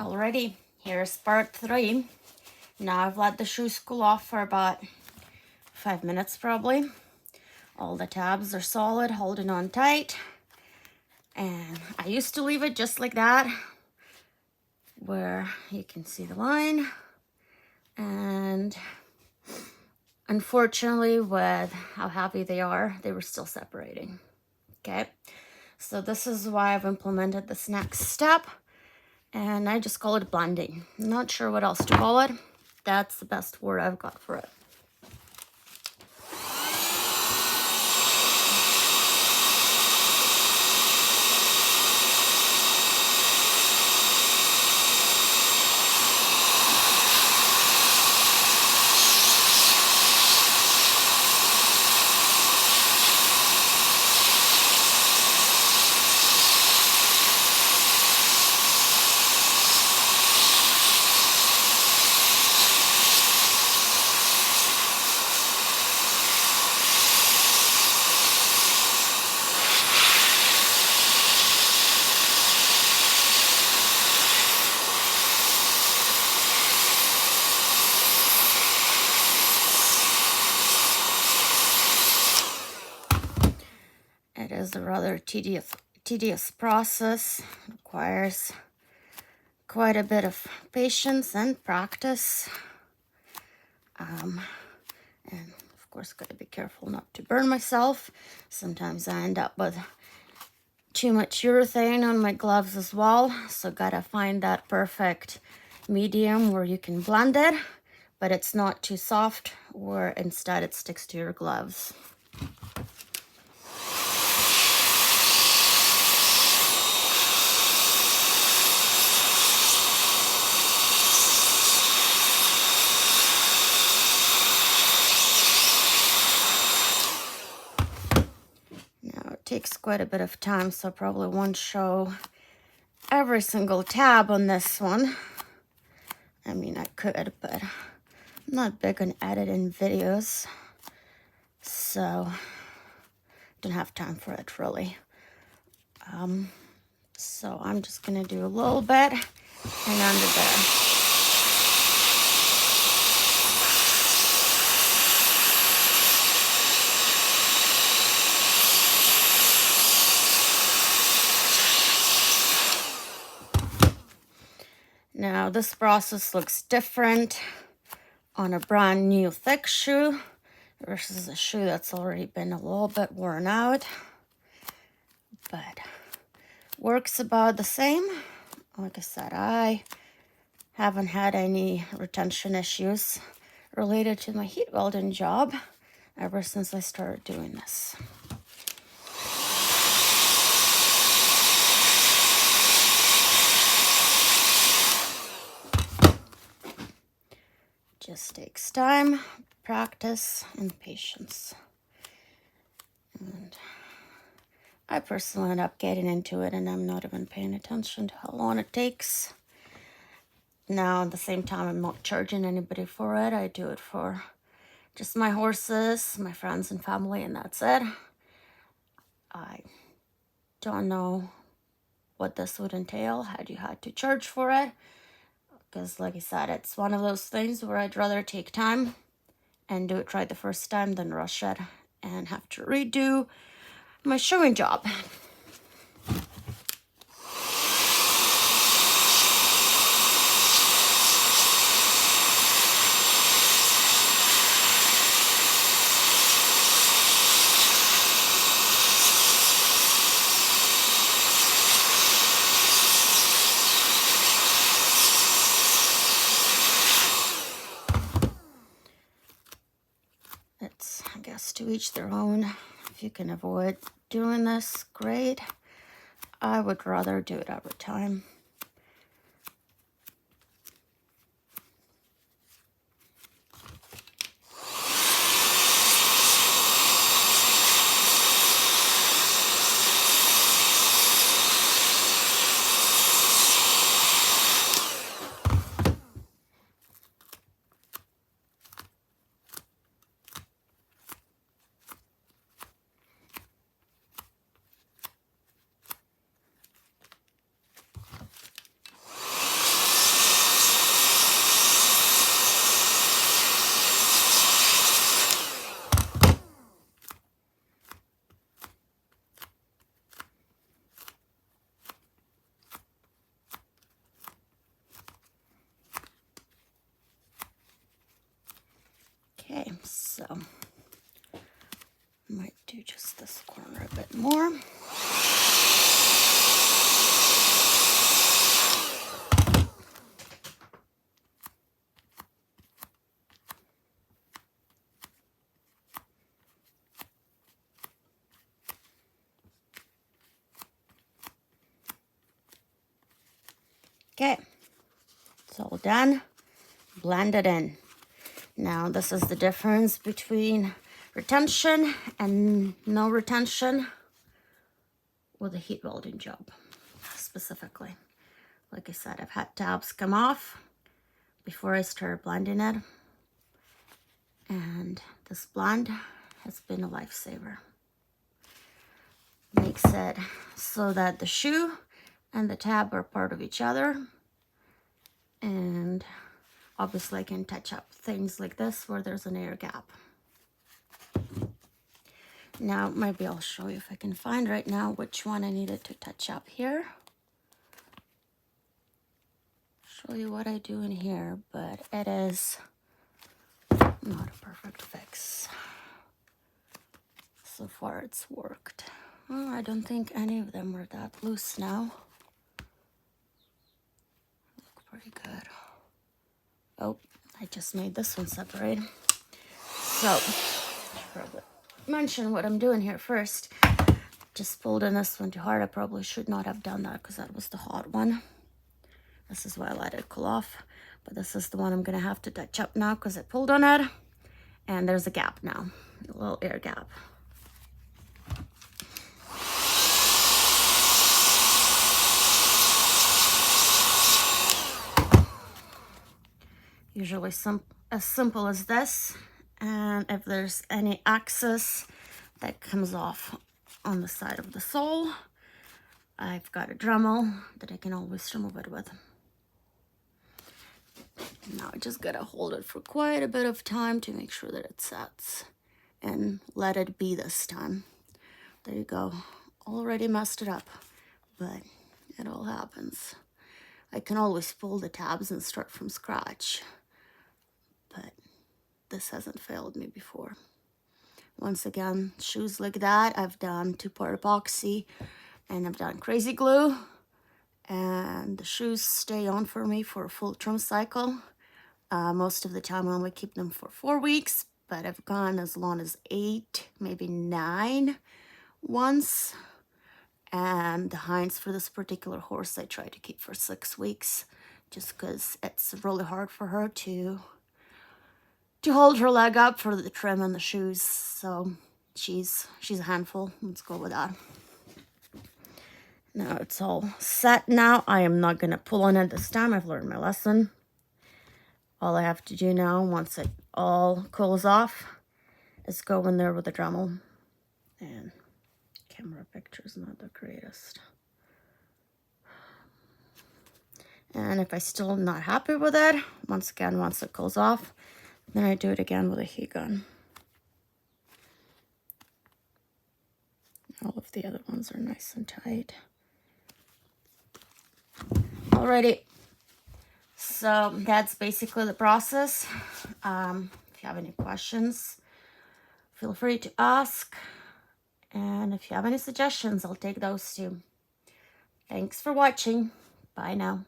Alrighty, here's part 3. Now I've let the shoes cool off for about 5 minutes probably. All the tabs are solid, holding on tight. And I used to leave it just like that, where you can see the line. And unfortunately, with how heavy they are, they were still separating. Okay, so this is why I've implemented this next step. And I just call it blending. I'm not sure what else to call it. That's the best word I've got for it. It is a rather tedious process. It requires quite a bit of patience and practice. And of course, got to be careful not to burn myself. Sometimes I end up with too much urethane on my gloves as well. So gotta find that perfect medium where you can blend it, but it's not too soft, where instead it sticks to your gloves. Takes quite a bit of time, so I probably won't show every single tab on this one. I mean, I could, but I'm not big on editing videos, so don't have time for it really. So I'm just gonna do a little bit and under there. Now this process looks different on a brand new thick shoe versus a shoe that's already been a little bit worn out, but works about the same. Like I said, I haven't had any retention issues related to my heat welding job ever since I started doing this. Just takes time, practice, and patience. And I personally end up getting into it and I'm not even paying attention to how long it takes. Now, at the same time, I'm not charging anybody for it. I do it for just my horses, my friends and family, and that's it. I don't know what this would entail had you had to charge for it. Because like I said, it's one of those things where I'd rather take time and do it right the first time than rush it and have to redo my shoeing job. It's, I guess, to each their own. If you can avoid doing this, great. I would rather do it every time. so might do just this corner a bit more. Okay, it's all done. Blend it in. Now this is the difference between retention and no retention with a heat welding job specifically. Like I said, I've had tabs come off before I started blending it, and this blend has been a lifesaver. Makes it so that the shoe and the tab are part of each other, and obviously I can touch up things like this where there's an air gap. Now maybe I'll show you if I can find right now which one I needed to touch up here. Show you what I do in here, but it is not a perfect fix. So far it's worked. Oh, I don't think any of them are that loose now. Look pretty good. Oh, I just made this one separate. So, probably mention what I'm doing here first. Just pulled in this one too hard. I probably should not have done that because that was the hot one. This is why I let it cool off. But this is the one I'm going to have to touch up now because I pulled on it. And there's a gap now, a little air gap. Usually as simple as this. And if there's any excess that comes off on the side of the sole, I've got a Dremel that I can always remove it with. Now I just gotta hold it for quite a bit of time to make sure that it sets, and let it be this time. There you go. Already messed it up, but it all happens. I can always pull the tabs and start from scratch, but this hasn't failed me before. Once again, shoes like that, I've done 2-part epoxy and I've done crazy glue, and the shoes stay on for me for a full trim cycle. Most of the time I only keep them for 4 weeks, but I've gone as long as 8, maybe 9 once. And the hinds for this particular horse I try to keep for 6 weeks, just because it's really hard for her to hold her leg up for the trim and the shoes. So she's a handful. Let's go with that. Now it's all set now. I am not going to pull on it this time. I've learned my lesson. All I have to do now, once it all cools off, is go in there with the Dremel. And camera picture's not the greatest. And if I still am not happy with it, once it cools off, then I do it again with a heat gun. All of the other ones are nice and tight. Alrighty. So that's basically the process. If you have any questions, feel free to ask. And if you have any suggestions, I'll take those too. Thanks for watching. Bye now.